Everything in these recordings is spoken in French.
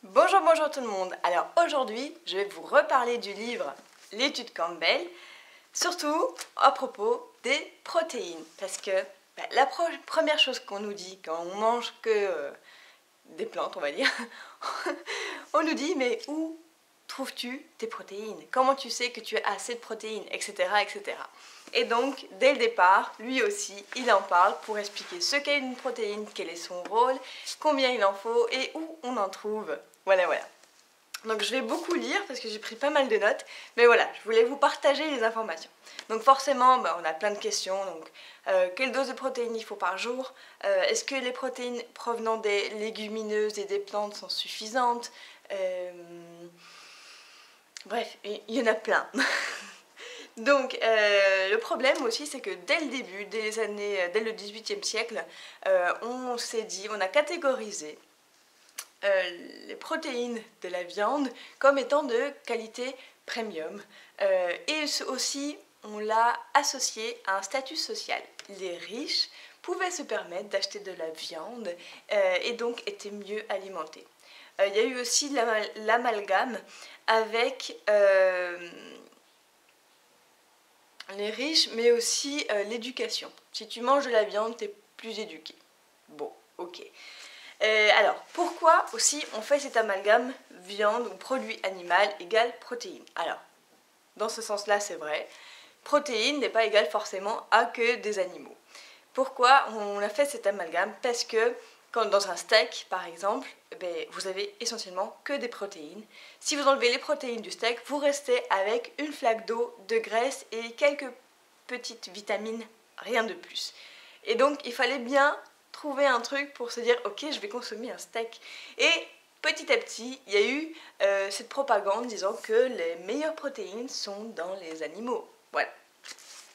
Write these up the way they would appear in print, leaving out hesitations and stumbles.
Bonjour, bonjour tout le monde. Alors aujourd'hui, je vais vous reparler du livre L'étude Campbell, surtout à propos des protéines. Parce que la première chose qu'on nous dit quand on mange que des plantes, on va dire, on nous dit mais où trouves-tu tes protéines? Comment tu sais que tu as assez de protéines, etc., etc. Et donc, dès le départ, lui aussi, il en parle pour expliquer ce qu'est une protéine, quel est son rôle, combien il en faut et où on en trouve. Voilà, voilà. Donc je vais beaucoup lire parce que j'ai pris pas mal de notes, mais voilà, je voulais vous partager les informations. Donc forcément, on a plein de questions. Donc, quelle dose de protéines il faut par jour? Est-ce que les protéines provenant des légumineuses et des plantes sont suffisantes? Bref, il y en a plein. Donc, le problème aussi, c'est que dès le début, dès le XVIIIe siècle, on s'est dit, on a catégorisé les protéines de la viande comme étant de qualité premium. Et aussi, on l'a associé à un statut social. Les riches pouvaient se permettre d'acheter de la viande et donc étaient mieux alimentés. Il y a eu aussi l'amalgame avec les riches, mais aussi l'éducation. Si tu manges de la viande, tu es plus éduqué. Bon, ok. Alors, pourquoi aussi on fait cet amalgame viande ou produit animal égale protéine? Alors, dans ce sens-là, c'est vrai. Protéine n'est pas égale forcément à que des animaux. Pourquoi on a fait cet amalgame? Parce que quand dans un steak, par exemple, vous avez essentiellement que des protéines. Si vous enlevez les protéines du steak, vous restez avec une flaque d'eau, de graisse et quelques petites vitamines, rien de plus. Et donc, il fallait bien trouver un truc pour se dire ok, je vais consommer un steak. Et petit à petit, il y a eu cette propagande disant que les meilleures protéines sont dans les animaux. Voilà.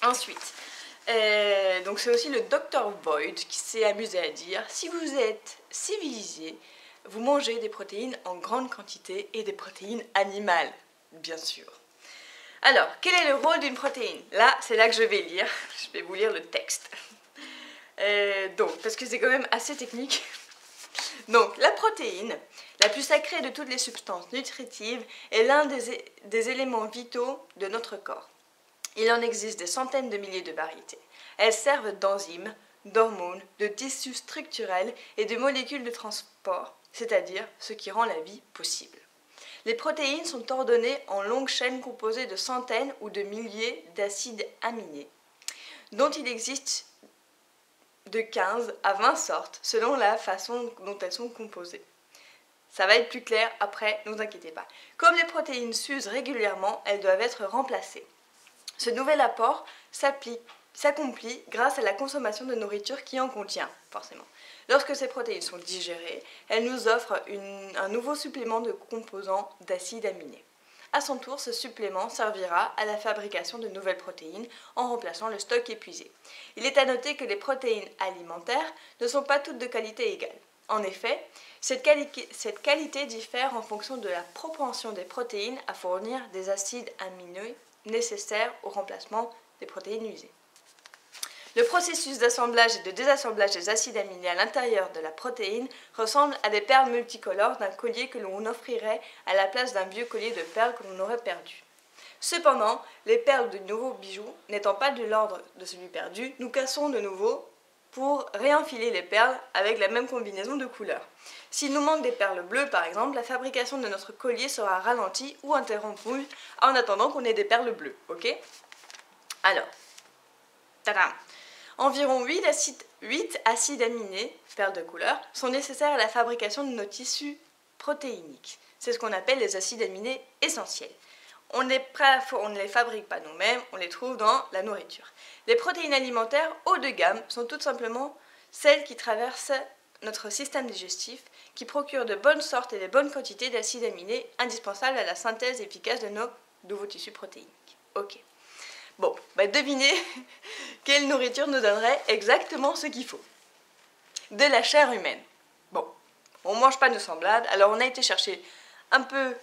Ensuite, donc c'est aussi le Dr Boyd qui s'est amusé à dire si vous êtes civilisé, vous mangez des protéines en grande quantité et des protéines animales, bien sûr. Alors, quel est le rôle d'une protéine? Là, c'est là que je vais lire. Je vais vous lire le texte. Donc, parce que c'est quand même assez technique. Donc, la protéine, la plus sacrée de toutes les substances nutritives, est l'un des éléments vitaux de notre corps. Il en existe des centaines de milliers de variétés. Elles servent d'enzymes, d'hormones, de tissus structurels et de molécules de transport, c'est-à-dire ce qui rend la vie possible. Les protéines sont ordonnées en longues chaînes composées de centaines ou de milliers d'acides aminés, dont il existe de 15 à 20 sortes selon la façon dont elles sont composées. Ça va être plus clair après, ne vous inquiétez pas. Comme les protéines s'usent régulièrement, elles doivent être remplacées. Ce nouvel apport s'accomplit grâce à la consommation de nourriture qui en contient, forcément. Lorsque ces protéines sont digérées, elles nous offrent un nouveau supplément de composants d'acides aminés. À son tour, ce supplément servira à la fabrication de nouvelles protéines en remplaçant le stock épuisé. Il est à noter que les protéines alimentaires ne sont pas toutes de qualité égale. En effet, cette qualité diffère en fonction de la propension des protéines à fournir des acides aminés nécessaires au remplacement des protéines usées. Le processus d'assemblage et de désassemblage des acides aminés à l'intérieur de la protéine ressemble à des perles multicolores d'un collier que l'on offrirait à la place d'un vieux collier de perles que l'on aurait perdu. Cependant, les perles de nouveaux bijoux n'étant pas de l'ordre de celui perdu, nous cassons de nouveau pour réenfiler les perles avec la même combinaison de couleurs. S'il nous manque des perles bleues par exemple, la fabrication de notre collier sera ralentie ou interrompue en attendant qu'on ait des perles bleues, ok? Alors, tadam! Environ 8 acides aminés, perles de couleur, sont nécessaires à la fabrication de nos tissus protéiniques. C'est ce qu'on appelle les acides aminés essentiels. On ne les fabrique pas nous-mêmes, on les trouve dans la nourriture. Les protéines alimentaires haut de gamme sont tout simplement celles qui traversent notre système digestif, qui procurent de bonnes sortes et de bonnes quantités d'acides aminés indispensables à la synthèse efficace de nos nouveaux tissus protéiniques. Ok. Bon, devinez quelle nourriture nous donnerait exactement ce qu'il faut. De la chair humaine. Bon, on ne mange pas de semblade, alors on a été chercher un peu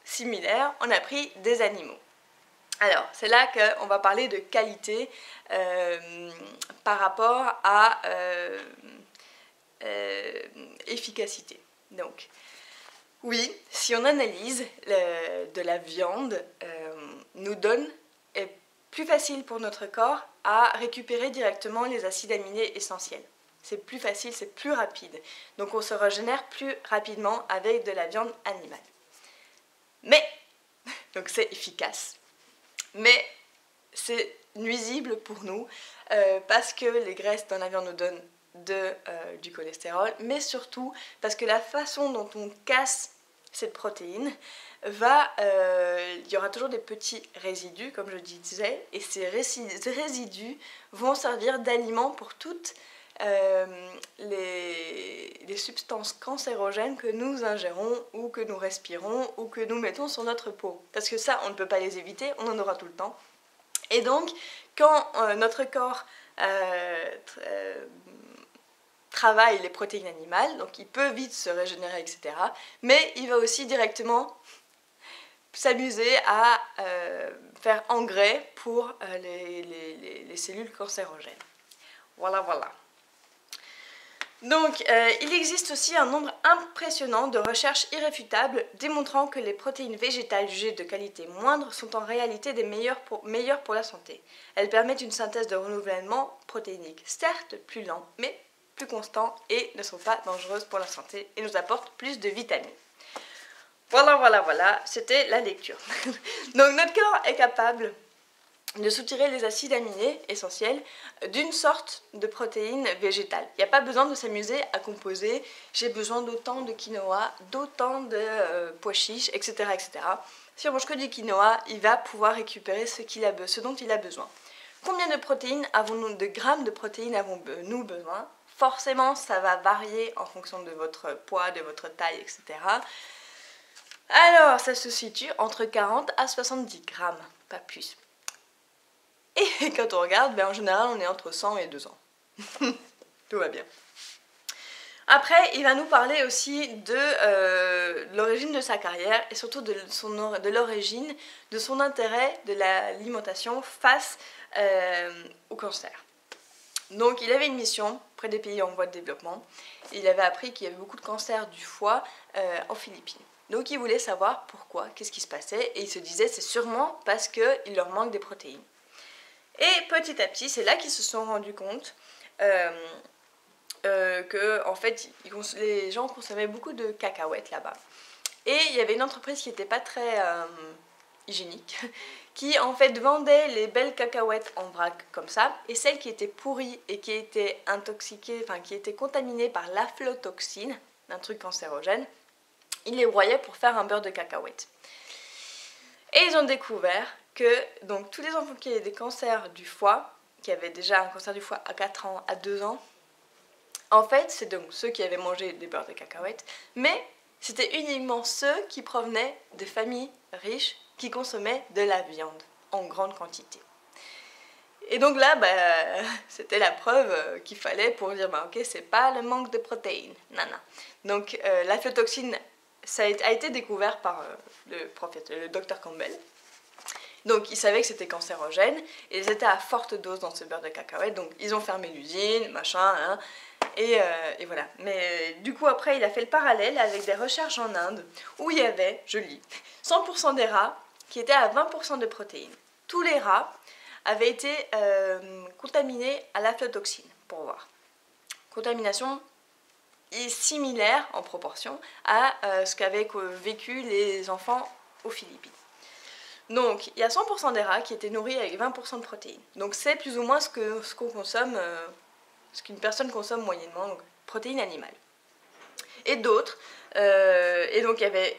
similaire, on a pris des animaux. Alors, c'est là qu'on va parler de qualité par rapport à efficacité. Donc, Oui, si on analyse, de la viande nous donne, est plus facile pour notre corps à récupérer directement les acides aminés essentiels. C'est plus facile, c'est plus rapide. Donc on se régénère plus rapidement avec de la viande animale. Mais, donc c'est efficace, mais c'est nuisible pour nous parce que les graisses dans la viande nous donnent du cholestérol, mais surtout parce que la façon dont on casse cette protéine il y aura toujours des petits résidus, comme je disais, et ces résidus vont servir d'aliment pour toutes les substances cancérogènes que nous ingérons ou que nous respirons ou que nous mettons sur notre peau. Parce que ça, on ne peut pas les éviter, on en aura tout le temps. Et donc, quand notre corps travaille les protéines animales, donc il peut vite se régénérer, etc. Mais il va aussi directement s'amuser à faire engrais pour les cellules cancérogènes. Voilà, voilà. Donc, il existe aussi un nombre impressionnant de recherches irréfutables démontrant que les protéines végétales jugées de qualité moindre sont en réalité des meilleures pour la santé. Elles permettent une synthèse de renouvellement protéinique, certes plus lent, mais plus constant et ne sont pas dangereuses pour la santé et nous apportent plus de vitamines. Voilà, c'était la lecture. Donc, notre corps est capable de soutirer les acides aminés essentiels d'une sorte de protéine végétale. Il n'y a pas besoin de s'amuser à composer, j'ai besoin d'autant de quinoa, d'autant de pois chiches, etc., etc. Si on mange que du quinoa, il va pouvoir récupérer ce dont il a besoin. Combien de protéines avons-nous, de grammes de protéines avons-nous besoin? Forcément, ça va varier en fonction de votre poids, de votre taille, etc. Alors, ça se situe entre 40 à 70 grammes, pas plus. Et quand on regarde, en général, on est entre 100 et 200. Tout va bien. Après, il va nous parler aussi de l'origine de sa carrière et surtout de l'origine, de son intérêt de l'alimentation face au cancer. Donc, il avait une mission près des pays en voie de développement. Il avait appris qu'il y avait beaucoup de cancers du foie en Philippines. Donc, il voulait savoir pourquoi, qu'est-ce qui se passait. Et il se disait, c'est sûrement parce qu'il leur manque des protéines. Et petit à petit, c'est là qu'ils se sont rendus compte que en fait, les gens consommaient beaucoup de cacahuètes là-bas. Et il y avait une entreprise qui n'était pas très hygiénique, qui en fait vendait les belles cacahuètes en vrac comme ça, et celles qui étaient pourries et qui étaient intoxiquées, enfin qui étaient contaminées par l'aflatoxine, un truc cancérogène, ils les broyaient pour faire un beurre de cacahuètes. Et ils ont découvert que donc, tous les enfants qui avaient des cancers du foie, qui avaient déjà un cancer du foie à 4 ans, à 2 ans, en fait, c'est donc ceux qui avaient mangé des beurres de cacahuètes, mais c'était uniquement ceux qui provenaient de familles riches qui consommaient de la viande en grande quantité. Et donc là, c'était la preuve qu'il fallait pour dire, ok, c'est pas le manque de protéines, non. Donc l'aflatoxine, ça a été découvert par le docteur Campbell. Donc ils savaient que c'était cancérogène et ils étaient à forte dose dans ce beurre de cacahuète, donc ils ont fermé l'usine, machin, et voilà. Mais du coup après il a fait le parallèle avec des recherches en Inde où il y avait, je lis, 100% des rats qui étaient à 20% de protéines. Tous les rats avaient été contaminés à l'aflatoxine, pour voir. Contamination est similaire en proportion à ce qu'avaient vécu les enfants aux Philippines. Donc, il y a 100% des rats qui étaient nourris avec 20% de protéines. Donc, c'est plus ou moins ce qu'on consomme, ce qu'une personne consomme moyennement, donc protéines animales. Et d'autres, et donc il y avait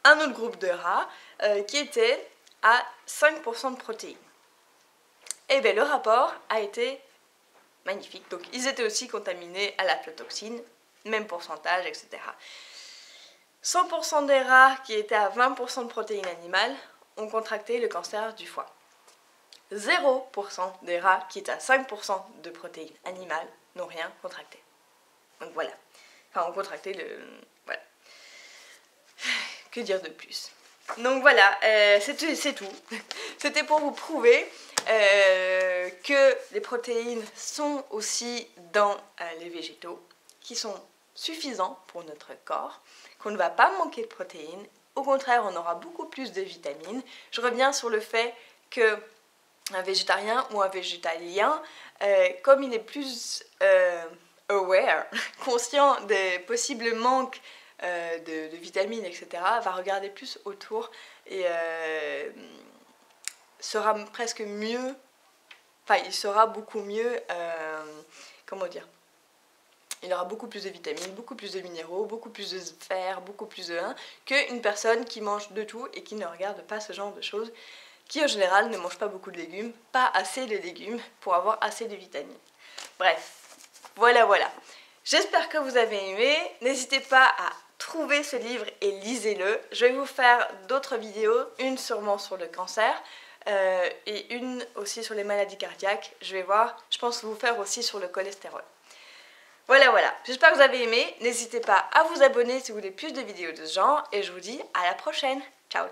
un autre groupe de rats qui était à 5% de protéines. Et bien, le rapport a été magnifique. Donc, ils étaient aussi contaminés à l'aflatoxine, même pourcentage, etc. 100% des rats qui étaient à 20% de protéines animales ont contracté le cancer du foie. 0% des rats qui étaient à 5% de protéines animales n'ont rien contracté. Donc voilà. Enfin, ont contracté le... Voilà. Que dire de plus? Donc voilà, c'est tout. C'était pour vous prouver que les protéines sont aussi dans les végétaux, qui sont suffisant pour notre corps, qu'on ne va pas manquer de protéines. Au contraire, on aura beaucoup plus de vitamines. Je reviens sur le fait que un végétarien ou un végétalien, comme il est plus aware, conscient des possibles manques de vitamines, etc., va regarder plus autour et sera presque mieux, enfin il sera beaucoup mieux, comment dire, il aura beaucoup plus de vitamines, beaucoup plus de minéraux, beaucoup plus de fer, beaucoup plus de qu'une personne qui mange de tout et qui ne regarde pas ce genre de choses, qui en général ne mange pas beaucoup de légumes, pas assez de légumes pour avoir assez de vitamines. Bref, voilà. J'espère que vous avez aimé. N'hésitez pas à trouver ce livre et lisez-le. Je vais vous faire d'autres vidéos, une sûrement sur le cancer et une aussi sur les maladies cardiaques. Je vais voir, je pense vous faire aussi sur le cholestérol. Voilà. J'espère que vous avez aimé. N'hésitez pas à vous abonner si vous voulez plus de vidéos de ce genre et je vous dis à la prochaine. Ciao.